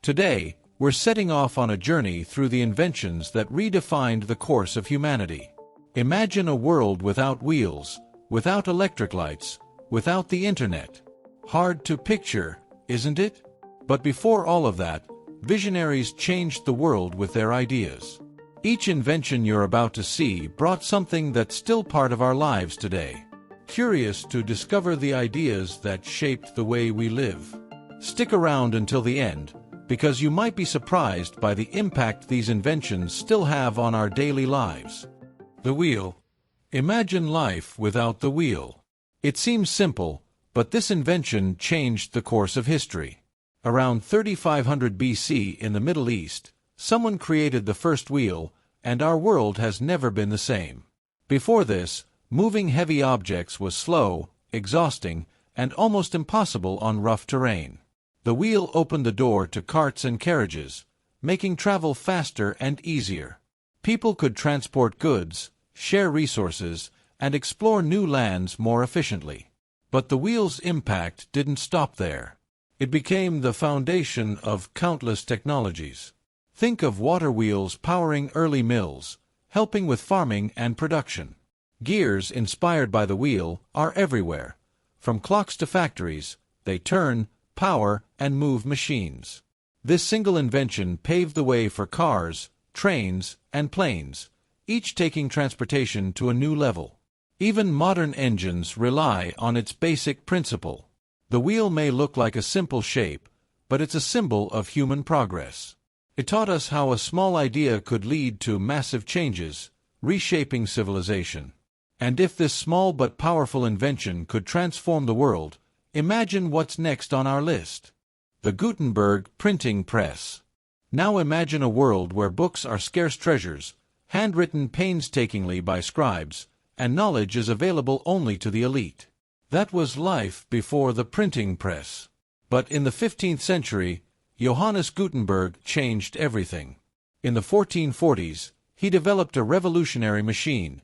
Today, we're setting off on a journey through the inventions that redefined the course of humanity. Imagine a world without wheels, without electric lights, without the internet. Hard to picture, isn't it? But before all of that, visionaries changed the world with their ideas. Each invention you're about to see brought something that's still part of our lives today. Curious to discover the ideas that shaped the way we live? Stick around until the end, because you might be surprised by the impact these inventions still have on our daily lives. The wheel. Imagine life without the wheel. It seems simple, but this invention changed the course of history. Around 3500 BC in the Middle East, someone created the first wheel, and our world has never been the same. Before this, moving heavy objects was slow, exhausting, and almost impossible on rough terrain. The wheel opened the door to carts and carriages, making travel faster and easier. People could transport goods, share resources, and explore new lands more efficiently. But the wheel's impact didn't stop there. It became the foundation of countless technologies. Think of water wheels powering early mills, helping with farming and production. Gears inspired by the wheel are everywhere. From clocks to factories, they turn, power, and move machines. This single invention paved the way for cars, trains, and planes, each taking transportation to a new level. Even modern engines rely on its basic principle. The wheel may look like a simple shape, but it's a symbol of human progress. It taught us how a small idea could lead to massive changes, reshaping civilization. And if this small but powerful invention could transform the world, imagine what's next on our list. The Gutenberg printing press. Now imagine a world where books are scarce treasures, handwritten painstakingly by scribes, and knowledge is available only to the elite. That was life before the printing press. But in the 15th century, Johannes Gutenberg changed everything. In the 1440s, he developed a revolutionary machine,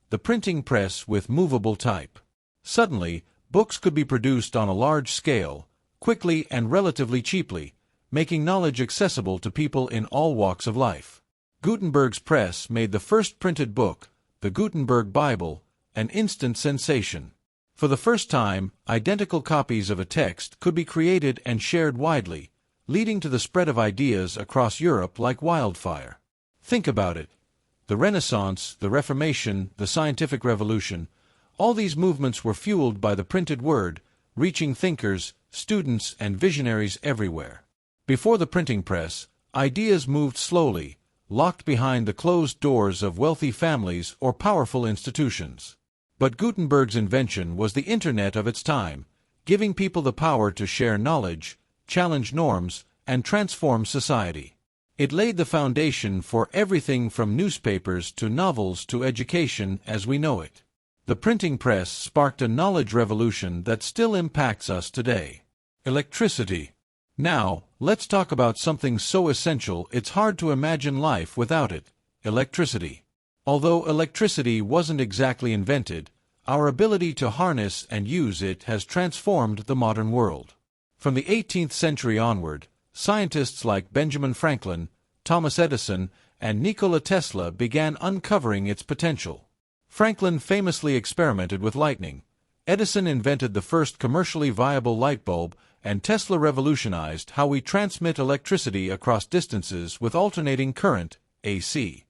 the printing press with movable type. Suddenly, books could be produced on a large scale, quickly and relatively cheaply, making knowledge accessible to people in all walks of life. Gutenberg's press made the first printed book, the Gutenberg Bible, an instant sensation. For the first time, identical copies of a text could be created and shared widely, leading to the spread of ideas across Europe like wildfire. Think about it. The Renaissance, the Reformation, the Scientific Revolution, all these movements were fueled by the printed word, reaching thinkers, students, and visionaries everywhere. Before the printing press, ideas moved slowly, locked behind the closed doors of wealthy families or powerful institutions. But Gutenberg's invention was the Internet of its time, giving people the power to share knowledge, challenge norms, and transform society. It laid the foundation for everything from newspapers to novels to education as we know it. The printing press sparked a knowledge revolution that still impacts us today. Electricity. Now, let's talk about something so essential it's hard to imagine life without it: electricity. Although electricity wasn't exactly invented, our ability to harness and use it has transformed the modern world. From the 18th century onward, scientists like Benjamin Franklin, Thomas Edison, and Nikola Tesla began uncovering its potential. Franklin famously experimented with lightning. Edison invented the first commercially viable light bulb, and Tesla revolutionized how we transmit electricity across distances with alternating current, AC.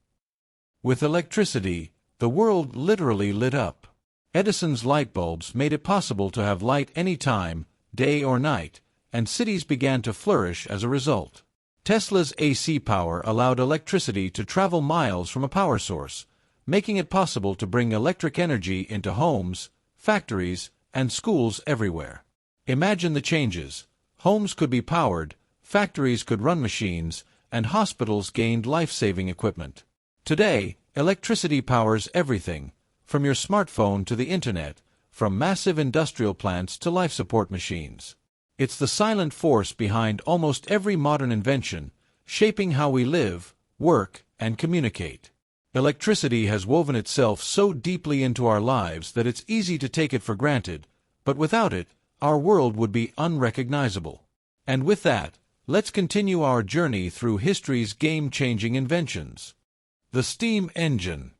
With electricity, the world literally lit up. Edison's light bulbs made it possible to have light any time, day or night, and cities began to flourish as a result. Tesla's AC power allowed electricity to travel miles from a power source, making it possible to bring electric energy into homes, factories, and schools everywhere. Imagine the changes. Homes could be powered, factories could run machines, and hospitals gained life-saving equipment. Today, electricity powers everything, from your smartphone to the internet, from massive industrial plants to life support machines. It's the silent force behind almost every modern invention, shaping how we live, work, and communicate. Electricity has woven itself so deeply into our lives that it's easy to take it for granted, but without it, our world would be unrecognizable. And with that, let's continue our journey through history's game-changing inventions. The steam engine.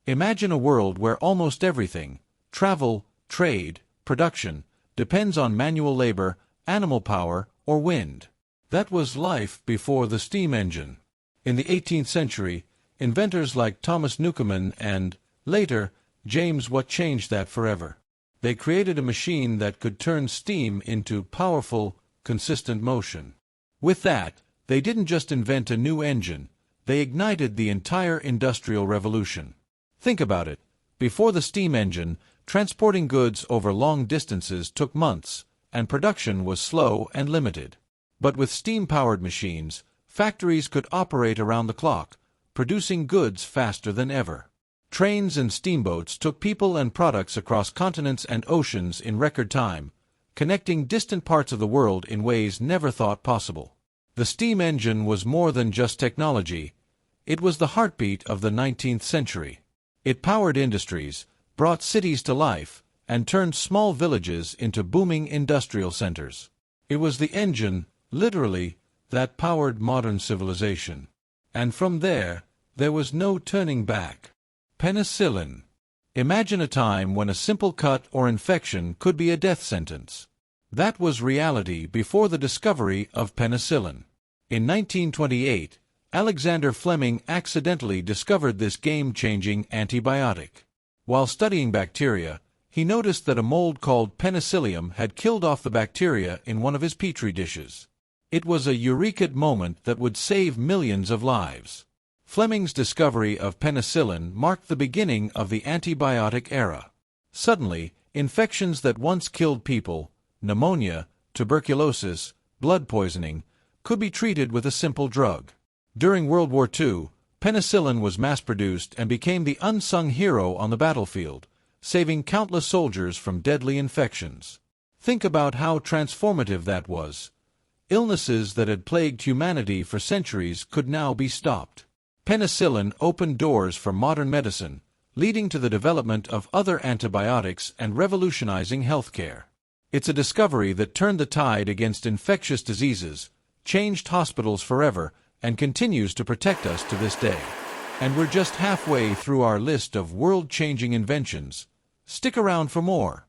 Imagine a world where almost everything, travel, trade, production, depends on manual labor, animal power, or wind. That was life before the steam engine. In the 18th century, inventors like Thomas Newcomen and, later, James Watt changed that forever. They created a machine that could turn steam into powerful, consistent motion. With that, they didn't just invent a new engine, they ignited the entire industrial revolution. Think about it. Before the steam engine, transporting goods over long distances took months, and production was slow and limited. But with steam-powered machines, factories could operate around the clock, producing goods faster than ever. Trains and steamboats took people and products across continents and oceans in record time, connecting distant parts of the world in ways never thought possible. The steam engine was more than just technology. It was the heartbeat of the 19th century. It powered industries, brought cities to life, and turned small villages into booming industrial centers. It was the engine, literally, that powered modern civilization. And from there was no turning back. Penicillin. Imagine a time when a simple cut or infection could be a death sentence. That was reality before the discovery of penicillin. In 1928, Alexander Fleming accidentally discovered this game-changing antibiotic. While studying bacteria, he noticed that a mold called Penicillium had killed off the bacteria in one of his petri dishes. It was a eureka moment that would save millions of lives. Fleming's discovery of penicillin marked the beginning of the antibiotic era. Suddenly, infections that once killed people, pneumonia, tuberculosis, blood poisoning, could be treated with a simple drug. During World War II, penicillin was mass-produced and became the unsung hero on the battlefield, saving countless soldiers from deadly infections. Think about how transformative that was. Illnesses that had plagued humanity for centuries could now be stopped. Penicillin opened doors for modern medicine, leading to the development of other antibiotics and revolutionizing healthcare. It's a discovery that turned the tide against infectious diseases, changed hospitals forever, and continues to protect us to this day. And we're just halfway through our list of world-changing inventions. Stick around for more.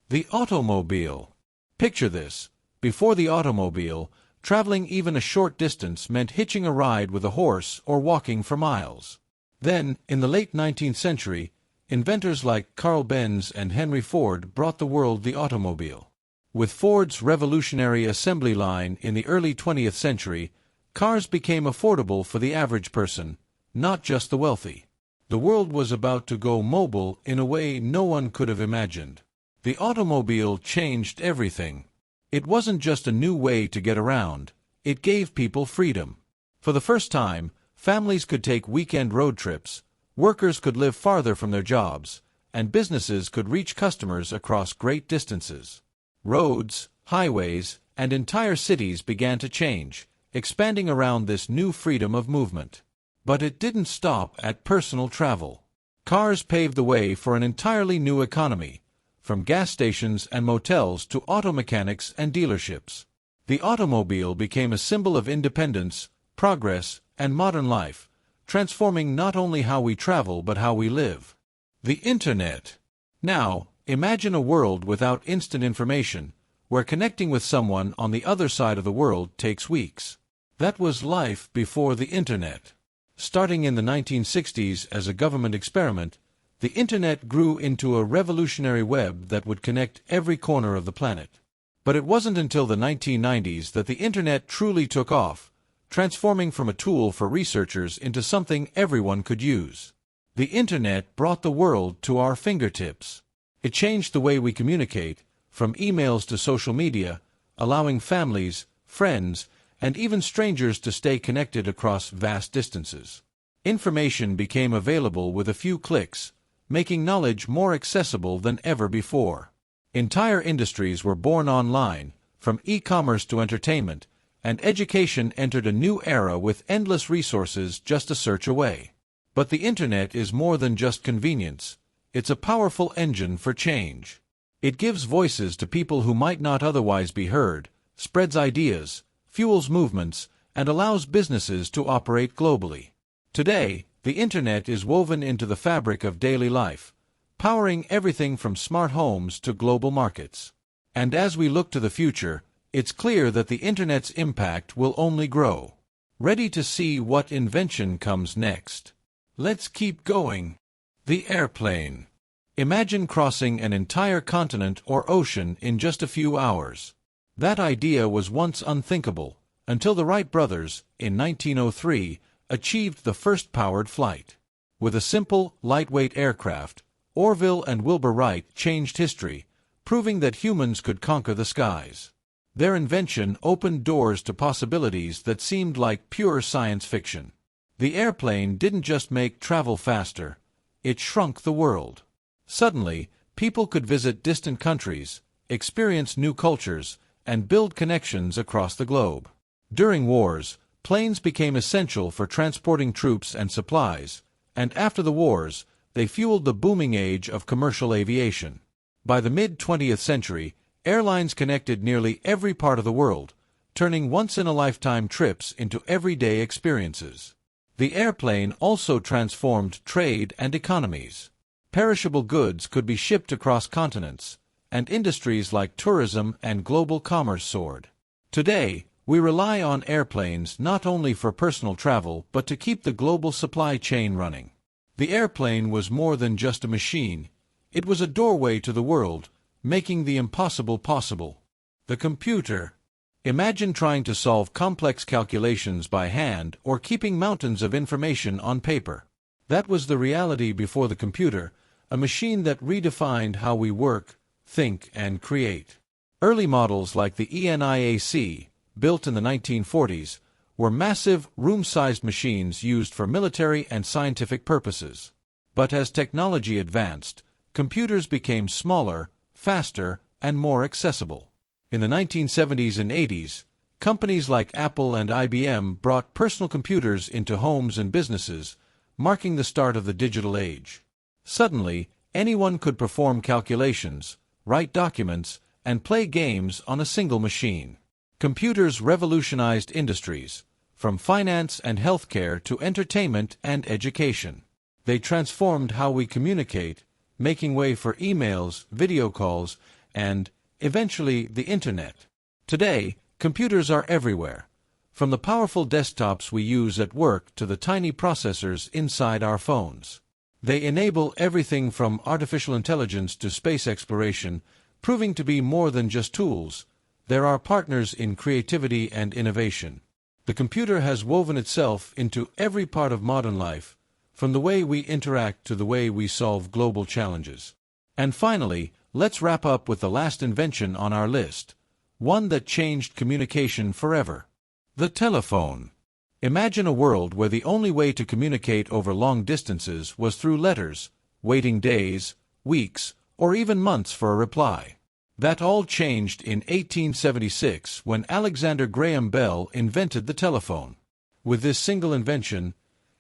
The automobile. Picture this. Before the automobile, traveling even a short distance meant hitching a ride with a horse or walking for miles. Then, in the late 19th century, inventors like Carl Benz and Henry Ford brought the world the automobile. With Ford's revolutionary assembly line in the early 20th century, cars became affordable for the average person, not just the wealthy. The world was about to go mobile in a way no one could have imagined. The automobile changed everything. It wasn't just a new way to get around, it gave people freedom. For the first time, families could take weekend road trips, workers could live farther from their jobs, and businesses could reach customers across great distances. Roads, highways, and entire cities began to change, expanding around this new freedom of movement. But it didn't stop at personal travel. Cars paved the way for an entirely new economy, from gas stations and motels to auto mechanics and dealerships. The automobile became a symbol of independence, progress, and modern life, transforming not only how we travel but how we live. The Internet. Now, imagine a world without instant information, where connecting with someone on the other side of the world takes weeks. That was life before the Internet. Starting in the 1960s as a government experiment, the Internet grew into a revolutionary web that would connect every corner of the planet. But it wasn't until the 1990s that the Internet truly took off, transforming from a tool for researchers into something everyone could use. The Internet brought the world to our fingertips. It changed the way we communicate, from emails to social media, allowing families, friends, and even strangers to stay connected across vast distances. Information became available with a few clicks, making knowledge more accessible than ever before. Entire industries were born online, from e-commerce to entertainment, and education entered a new era with endless resources just a search away. But the Internet is more than just convenience. It's a powerful engine for change. It gives voices to people who might not otherwise be heard, spreads ideas, fuels movements, and allows businesses to operate globally. Today, the internet is woven into the fabric of daily life, powering everything from smart homes to global markets. And as we look to the future, it's clear that the internet's impact will only grow. Ready to see what invention comes next? Let's keep going. The airplane. Imagine crossing an entire continent or ocean in just a few hours. That idea was once unthinkable, until the Wright brothers, in 1903, achieved the first powered flight. With a simple, lightweight aircraft, Orville and Wilbur Wright changed history, proving that humans could conquer the skies. Their invention opened doors to possibilities that seemed like pure science fiction. The airplane didn't just make travel faster, it shrunk the world. Suddenly, people could visit distant countries, experience new cultures, and build connections across the globe. During wars, planes became essential for transporting troops and supplies, and after the wars, they fueled the booming age of commercial aviation. By the mid-20th century, airlines connected nearly every part of the world, turning once-in-a-lifetime trips into everyday experiences. The airplane also transformed trade and economies. Perishable goods could be shipped across continents, and industries like tourism and global commerce soared. Today, we rely on airplanes not only for personal travel but to keep the global supply chain running. The airplane was more than just a machine. It was a doorway to the world, making the impossible possible. The computer. Imagine trying to solve complex calculations by hand or keeping mountains of information on paper. That was the reality before the computer, a machine that redefined how we work, think, and create. Early models like the ENIAC, built in the 1940s, were massive, room-sized machines used for military and scientific purposes. But as technology advanced, computers became smaller, faster, and more accessible. In the 1970s and 80s, companies like Apple and IBM brought personal computers into homes and businesses, marking the start of the digital age. Suddenly, anyone could perform calculations, write documents, and play games on a single machine. Computers revolutionized industries, from finance and healthcare to entertainment and education. They transformed how we communicate, making way for emails, video calls, and, eventually, the Internet. Today, computers are everywhere, from the powerful desktops we use at work to the tiny processors inside our phones. They enable everything from artificial intelligence to space exploration, proving to be more than just tools. They're our partners in creativity and innovation. The computer has woven itself into every part of modern life, from the way we interact to the way we solve global challenges. And finally, let's wrap up with the last invention on our list, one that changed communication forever. The telephone. Imagine a world where the only way to communicate over long distances was through letters, waiting days, weeks, or even months for a reply. That all changed in 1876 when Alexander Graham Bell invented the telephone. With this single invention,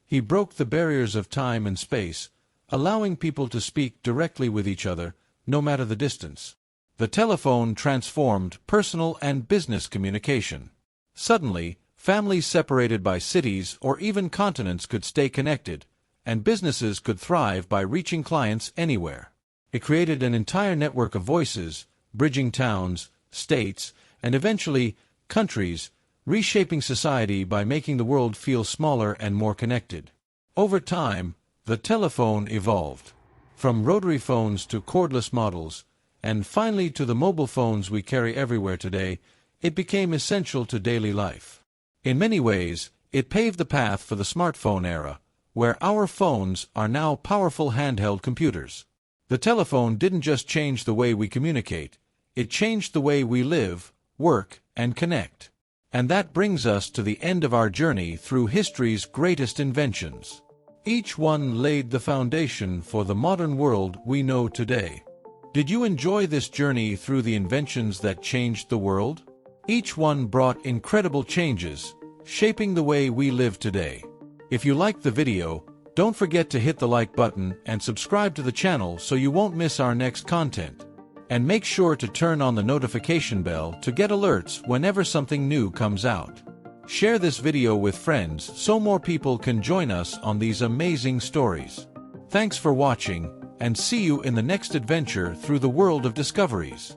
he broke the barriers of time and space, allowing people to speak directly with each other, no matter the distance. The telephone transformed personal and business communication. Suddenly, families separated by cities or even continents could stay connected, and businesses could thrive by reaching clients anywhere. It created an entire network of voices, bridging towns, states, and eventually countries, reshaping society by making the world feel smaller and more connected. Over time, the telephone evolved. From rotary phones to cordless models, and finally to the mobile phones we carry everywhere today, it became essential to daily life. In many ways, it paved the path for the smartphone era, where our phones are now powerful handheld computers. The telephone didn't just change the way we communicate, it changed the way we live, work, and connect. And that brings us to the end of our journey through history's greatest inventions. Each one laid the foundation for the modern world we know today. Did you enjoy this journey through the inventions that changed the world? Each one brought incredible changes, shaping the way we live today. If you liked the video, don't forget to hit the like button and subscribe to the channel so you won't miss our next content. And make sure to turn on the notification bell to get alerts whenever something new comes out. Share this video with friends so more people can join us on these amazing stories. Thanks for watching, and see you in the next adventure through the world of discoveries.